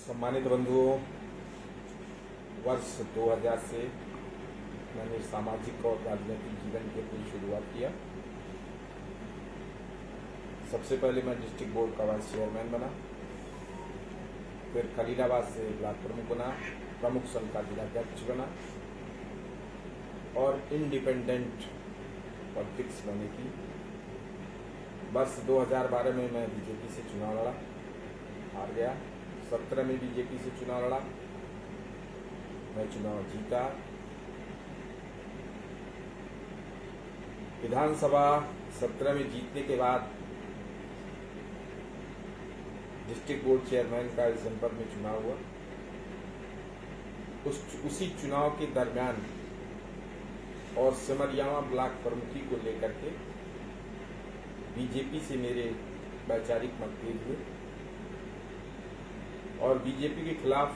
सम्मानित बंधुओं, वर्ष 2000 से मैंने सामाजिक और राजनीतिक जीवन की अपनी शुरुआत किया। सबसे पहले मैं डिस्ट्रिक्ट बोर्ड का वाइस चेयरमैन बना, फिर खलीलाबाद से ब्लॉक प्रमुख बना, प्रमुख संघ का जिलाध्यक्ष बना और इंडिपेंडेंट पॉलिटिक्स बने की। वर्ष 2012 में मैं बीजेपी से चुनाव लड़ा, हार गया। 17 में बीजेपी से चुनाव लड़ा, मैं चुनाव जीता। विधानसभा 17 में जीतने के बाद डिस्ट्रिक्ट बोर्ड चेयरमैन का इस जनपद में चुनाव हुआ। उसी चुनाव के दरमियान और सिमरियावा ब्लॉक प्रमुखी को लेकर के बीजेपी से मेरे वैचारिक मतभेद हुए और बीजेपी के खिलाफ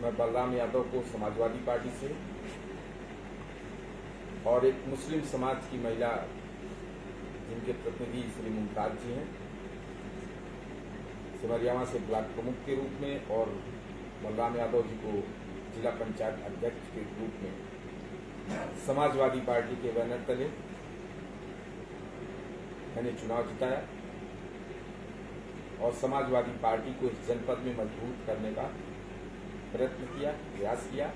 मैं बलराम यादव को समाजवादी पार्टी से और एक मुस्लिम समाज की महिला जिनके प्रतिनिधि श्री मुमताज जी हैं, सिमरियावा से ब्लॉक प्रमुख के रूप में और बलराम यादव जी को जिला पंचायत अध्यक्ष के रूप में समाजवादी पार्टी के बैनर तले मैंने चुनाव जिताया और समाजवादी पार्टी को इस जनपद में मजबूत करने का प्रयत्न किया, प्रयास किया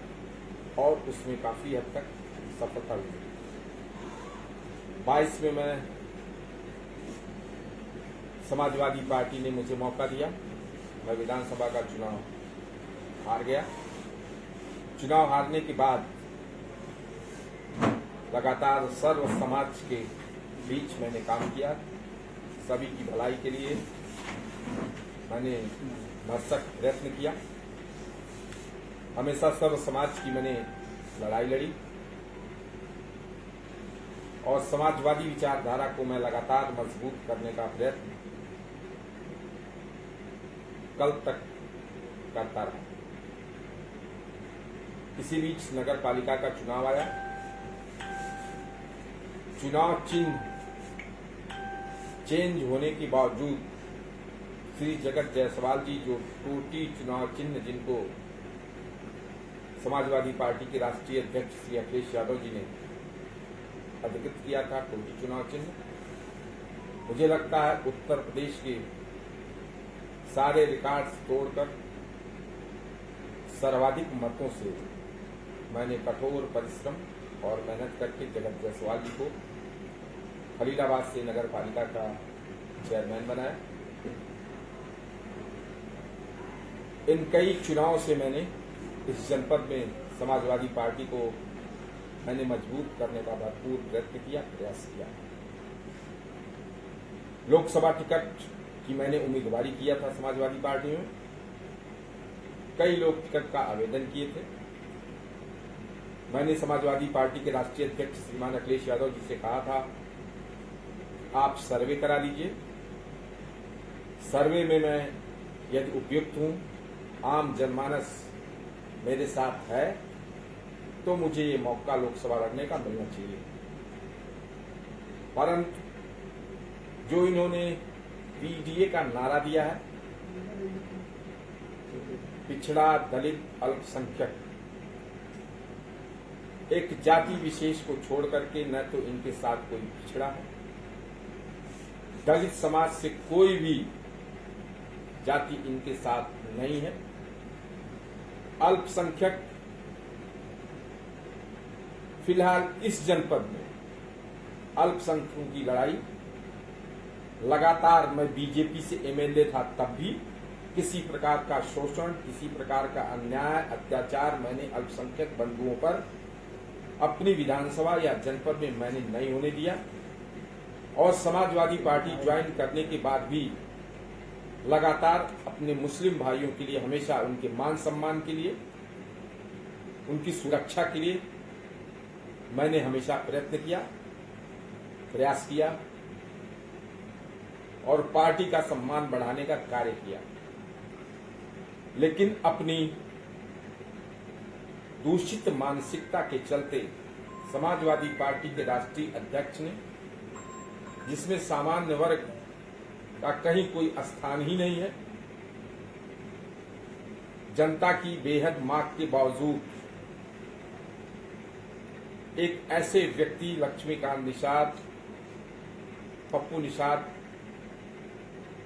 और उसमें काफी हद तक सफलता हुई। 22 में मैं समाजवादी पार्टी ने मुझे मौका दिया, मैं विधानसभा का चुनाव हार गया। चुनाव हारने के बाद लगातार सर्व समाज के बीच मैंने काम किया, सभी की भलाई के लिए मैंने भरसक प्रयत्न किया। हमेशा सर्व समाज की मैंने लड़ाई लड़ी और समाजवादी विचारधारा को मैं लगातार मजबूत करने का प्रयत्न कल तक करता रहा। इसी बीच नगर पालिका का चुनाव आया। चुनाव चिन्ह चेंज होने के बावजूद श्री जगत जायसवाल जी, जो टोटी चुनाव चिन्ह जिनको समाजवादी पार्टी के राष्ट्रीय अध्यक्ष श्री अखिलेश यादव जी ने अधिकृत किया था, टोटी चुनाव चिन्ह, मुझे लगता है उत्तर प्रदेश के सारे रिकॉर्ड्स तोड़कर सर्वाधिक मतों से मैंने कठोर परिश्रम और मेहनत करके जगत जायसवाल जी को खलीलाबाद से नगर पालिका का चेयरमैन बनाया। इन कई चुनावों से मैंने इस जनपद में समाजवादी पार्टी को मैंने मजबूत करने का भरपूर प्रयत्न किया, प्रयास किया। लोकसभा टिकट की मैंने उम्मीदवारी किया था समाजवादी पार्टी में। कई लोग टिकट का आवेदन किए थे। मैंने समाजवादी पार्टी के राष्ट्रीय अध्यक्ष श्रीमान अखिलेश यादव जी से कहा था, आप सर्वे करा लीजिए। सर्वे में मैं यदि उपयुक्त हूं, आम जनमानस मेरे साथ है, तो मुझे ये मौका लोकसभा लड़ने का मिलना चाहिए। परंतु जो इन्होंने पीडीए का नारा दिया है, पिछड़ा, दलित, अल्पसंख्यक, एक जाति विशेष को छोड़ करके न तो इनके साथ कोई पिछड़ा है, दलित समाज से कोई भी जाति इनके साथ नहीं है, अल्पसंख्यक फिलहाल इस जनपद में अल्पसंख्यकों की लड़ाई लगातार, मैं बीजेपी से एमएलए था तब भी किसी प्रकार का शोषण, किसी प्रकार का अन्याय, अत्याचार मैंने अल्पसंख्यक बंधुओं पर अपनी विधानसभा या जनपद में मैंने नहीं होने दिया और समाजवादी पार्टी ज्वाइन करने के बाद भी लगातार अपने मुस्लिम भाइयों के लिए, हमेशा उनके मान सम्मान के लिए, उनकी सुरक्षा के लिए मैंने हमेशा प्रयत्न किया, प्रयास किया और पार्टी का सम्मान बढ़ाने का कार्य किया। लेकिन अपनी दूषित मानसिकता के चलते समाजवादी पार्टी के राष्ट्रीय अध्यक्ष ने, जिसमें सामान्य वर्ग का कहीं कोई स्थान ही नहीं है, जनता की बेहद मांग के बावजूद एक ऐसे व्यक्ति लक्ष्मीकांत निषाद, पप्पू निषाद,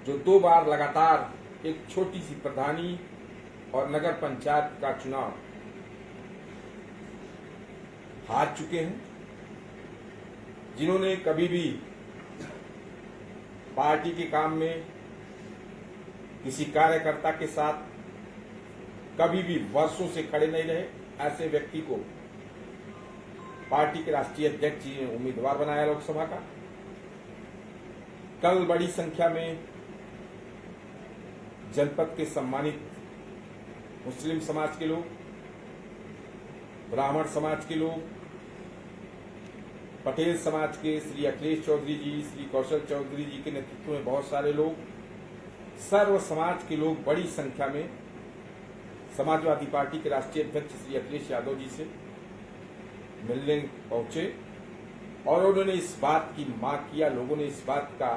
जो 2 बार लगातार एक छोटी सी प्रधानी और नगर पंचायत का चुनाव हार चुके हैं, जिन्होंने कभी भी पार्टी के काम में किसी कार्यकर्ता के साथ कभी भी वर्षों से खड़े नहीं रहे, ऐसे व्यक्ति को पार्टी के राष्ट्रीय अध्यक्ष जी ने उम्मीदवार बनाया लोकसभा का। कल बड़ी संख्या में जनपद के सम्मानित मुस्लिम समाज के लोग, ब्राह्मण समाज के लोग, पटेल समाज के श्री अखिलेश चौधरी जी, श्री कौशल चौधरी जी के नेतृत्व में बहुत सारे लोग, सर्व समाज के लोग बड़ी संख्या में समाजवादी पार्टी के राष्ट्रीय अध्यक्ष श्री अखिलेश यादव जी से मिलने पहुंचे और उन्होंने इस बात की मांग किया, लोगों ने इस बात का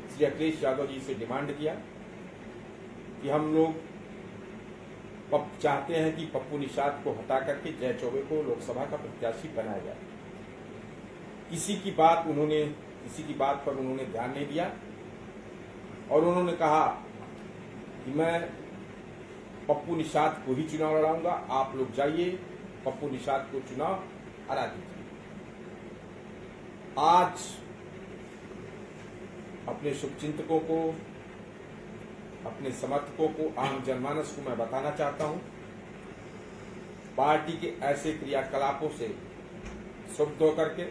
श्री अखिलेश यादव जी से डिमांड किया कि हम लोग चाहते हैं कि पप्पू निषाद को हटा करके जय चौबे को लोकसभा का प्रत्याशी बनाया जाए। किसी की बात पर उन्होंने ध्यान नहीं दिया और उन्होंने कहा कि मैं पप्पू निषाद को ही चुनाव लड़ाऊंगा, आप लोग जाइए पप्पू निषाद को चुनाव हरा दीजिए। आज अपने शुभचिंतकों को, अपने समर्थकों को, आम जनमानस को मैं बताना चाहता हूं, पार्टी के ऐसे क्रियाकलापों से क्षुब्ध होकर के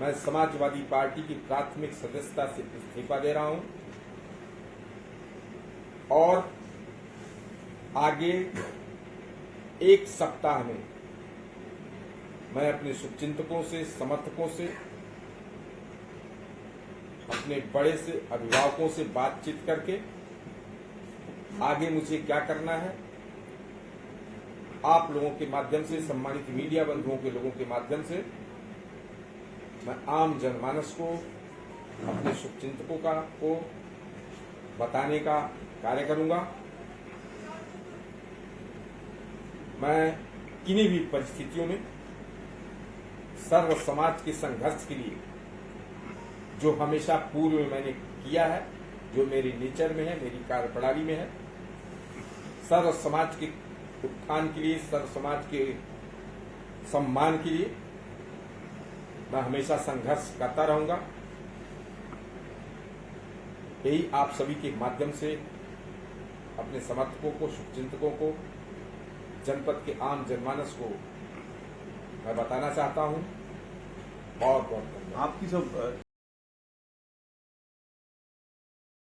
मैं समाजवादी पार्टी की प्राथमिक सदस्यता से इस्तीफा दे रहा हूं और आगे 1 सप्ताह में मैं अपने शुभचिंतकों से, समर्थकों से, अपने बड़े से अभिभावकों से बातचीत करके आगे मुझे क्या करना है, आप लोगों के माध्यम से, सम्मानित मीडिया बंधुओं के लोगों के माध्यम से मैं आम जनमानस को, अपने शुभचिंतकों को बताने का कार्य करूंगा। मैं किन्हीं भी परिस्थितियों में सर्व समाज के संघर्ष के लिए, जो हमेशा पूर्व में मैंने किया है, जो मेरी नेचर में है, मेरी कार्यप्रणाली में है, सर्व समाज के उत्थान के लिए, सर्व समाज के सम्मान के लिए मैं हमेशा संघर्ष करता रहूंगा। यही आप सभी के माध्यम से अपने समर्थकों को, शुभचिंतकों को, जनपद के आम जनमानस को मैं बताना चाहता हूं। बहुत बहुत धन्यवाद। आपकी सब